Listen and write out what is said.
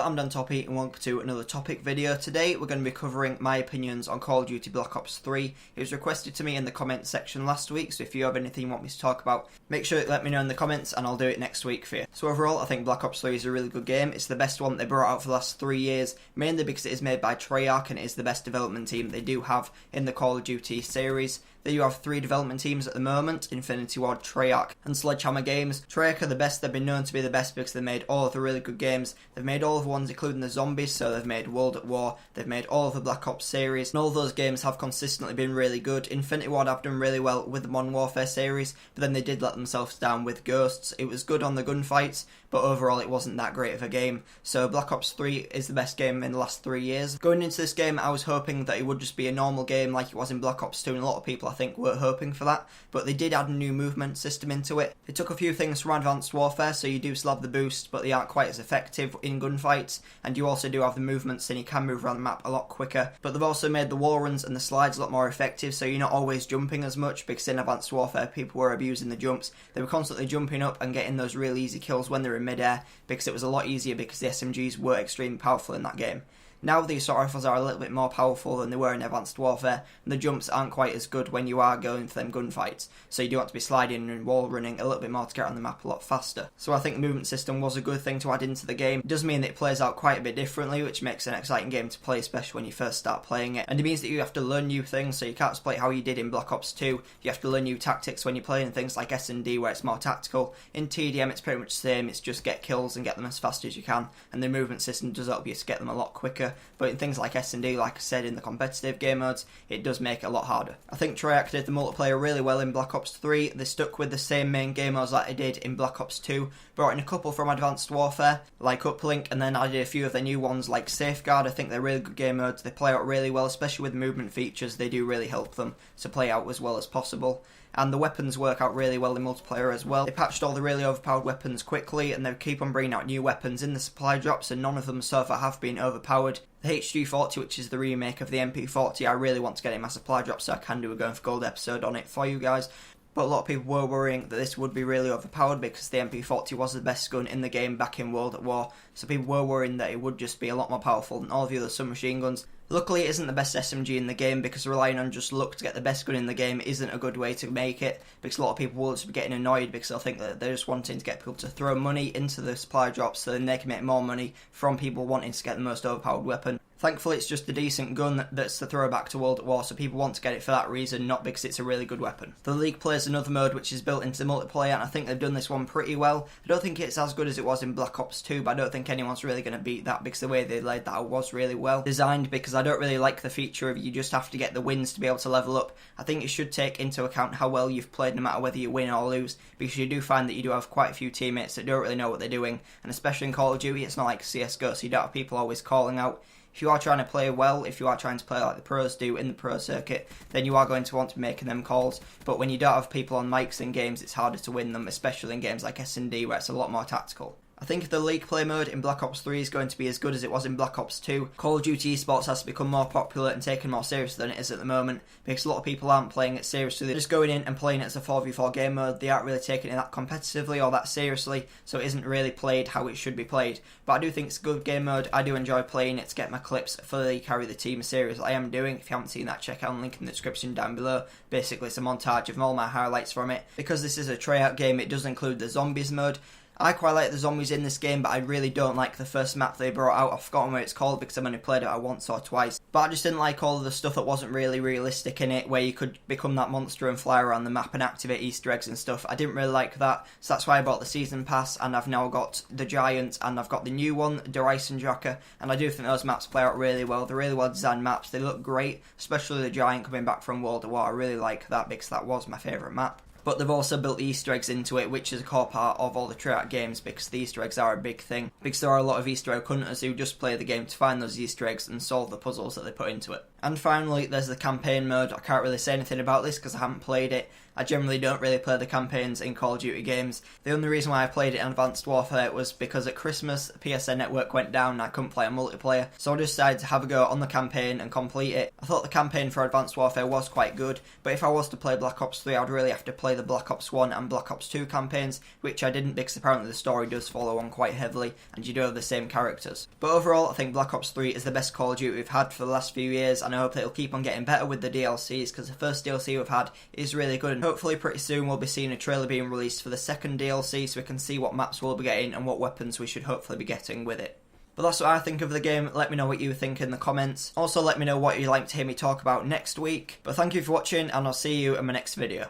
I'm Toppy and welcome to another topic video. Today we're going to be covering my opinions on Call of Duty Black Ops 3. It was requested to me in the comments section last week, so if you have anything you want me to talk about, make sure to let me know in the comments and I'll do it next week for you. So overall, I think Black Ops 3 is a really good game. It's the best one they brought out for the last 3 years, mainly because it is made by Treyarch and it is the best development team they do have in the Call of Duty series. They do have 3 development teams at the moment: Infinity Ward, Treyarch and Sledgehammer Games. Treyarch are the best. They've been known to be the best because they made all of the really good games. They've made all of the ones including the zombies, so they've made World at War, they've made all of the Black Ops series, and all those games have consistently been really good. Infinity Ward have done really well with the Modern Warfare series, but then they did let themselves down with Ghosts. It was good on the gunfights, but overall it wasn't that great of a game. So Black Ops 3 is the best game in the last 3 years. Going into this game, I was hoping that it would just be a normal game like it was in Black Ops 2, and a lot of people I think were hoping for that, but they did add a new movement system into it. They took a few things from Advanced Warfare, so you do still have the boost, but they aren't quite as effective in gunfights, and you also do have the movements and you can move around the map a lot quicker. But they've also made the wall runs and the slides a lot more effective, so you're not always jumping as much, because in Advanced Warfare people were abusing the jumps. They were constantly jumping up and getting those really easy kills when they were in mid-air, because it was a lot easier because the SMGs were extremely powerful in that game. Now the assault rifles are a little bit more powerful than they were in Advanced Warfare, and the jumps aren't quite as good when you are going for them gunfights, so you do have to be sliding and wall running a little bit more to get on the map a lot faster. So I think the movement system was a good thing to add into the game. It does mean that it plays out quite a bit differently, which makes it an exciting game to play, especially when you first start playing it. And it means that you have to learn new things, so you can't just play it how you did in Black Ops 2. You have to learn new tactics when you're playing things like S&D, where it's more tactical. In TDM it's pretty much the same, it's just get kills and get them as fast as you can, and the movement system does help you to get them a lot quicker. But in things like S&D, like I said, in the competitive game modes, it does make it a lot harder. I think Treyarch did the multiplayer really well in Black Ops 3. They stuck with the same main game modes that they did in Black Ops 2, brought in a couple from Advanced Warfare, like Uplink, and then added a few of their new ones like Safeguard. I think they're really good game modes. They play out really well, especially with movement features. They do really help them to play out as well as possible. And the weapons work out really well in multiplayer as well. They patched all the really overpowered weapons quickly, and they keep on bringing out new weapons in the supply drops, and none of them so far have been overpowered. The HG40, which is the remake of the MP40, I really want to get in my supply drop, so I can do a Going for Gold episode on it for you guys. But a lot of people were worrying that this would be really overpowered because the MP40 was the best gun in the game back in World at War, so people were worrying that it would just be a lot more powerful than all of the other submachine guns. Luckily it isn't the best SMG in the game, because relying on just luck to get the best gun in the game isn't a good way to make it, because a lot of people will just be getting annoyed because they'll think that they're just wanting to get people to throw money into the supply drops so then they can make more money from people wanting to get the most overpowered weapon. Thankfully it's just a decent gun that's the throwback to World at War, so people want to get it for that reason, not because it's a really good weapon. The League plays another mode which is built into the multiplayer, and I think they've done this one pretty well. I don't think it's as good as it was in Black Ops 2, but I don't think anyone's really going to beat that because the way they laid that out was really well designed, because I don't really like the feature of you just have to get the wins to be able to level up. I think it should take into account how well you've played no matter whether you win or lose, because you do find that you do have quite a few teammates that don't really know what they're doing, and especially in Call of Duty it's not like CSGO, so you don't have people always calling out. If you are trying to play well, if you are trying to play like the pros do in the pro circuit, then you are going to want to be making them calls. But when you don't have people on mics in games, it's harder to win them, especially in games like S&D where it's a lot more tactical. I think if the League play mode in Black Ops 3 is going to be as good as it was in Black Ops 2, Call of Duty esports has to become more popular and taken more seriously than it is at the moment, because a lot of people aren't playing it seriously. They're just going in and playing it as a 4v4 game mode. They aren't really taking it that competitively or that seriously, so it isn't really played how it should be played. But I do think it's a good game mode. I do enjoy playing it to get my clips for the Carry the Team series I am doing. If you haven't seen that, check out the link in the description down below. Basically it's a montage of all my highlights from it. Because this is a Treyarch game, it does include the zombies mode. I quite like the zombies in this game, but I really don't like the first map they brought out. I've forgotten what it's called because I've only played it once or twice. But I just didn't like all of the stuff that wasn't really realistic in it, where you could become that monster and fly around the map and activate Easter eggs and stuff. I didn't really like that, so that's why I bought the Season Pass, and I've now got the Giant, and I've got the new one, the Horizon Jocker, and I do think those maps play out really well. They're really well designed maps, they look great, especially the Giant coming back from World at War. I really like that because that was my favourite map. But they've also built the Easter eggs into it, which is a core part of all the Treyarch games, because the Easter eggs are a big thing. Because there are a lot of Easter egg hunters who just play the game to find those Easter eggs and solve the puzzles that they put into it. And finally, there's the campaign mode. I can't really say anything about this because I haven't played it. I generally don't really play the campaigns in Call of Duty games. The only reason why I played it in Advanced Warfare was because at Christmas, PSN network went down and I couldn't play a multiplayer, so I decided to have a go on the campaign and complete it. I thought the campaign for Advanced Warfare was quite good, but if I was to play Black Ops 3, I'd really have to play play the Black Ops 1 and Black Ops 2 campaigns, which I didn't because apparently the story does follow on quite heavily and you do have the same characters. But overall, I think Black Ops 3 is the best Call of Duty we've had for the last few years, and I hope that it'll keep on getting better with the DLCs, because the first DLC we've had is really good, and hopefully pretty soon we'll be seeing a trailer being released for the second DLC so we can see what maps we'll be getting and what weapons we should hopefully be getting with it. But that's what I think of the game. Let me know what you think in the comments. Also let me know what you'd like to hear me talk about next week. But thank you for watching, and I'll see you in my next video.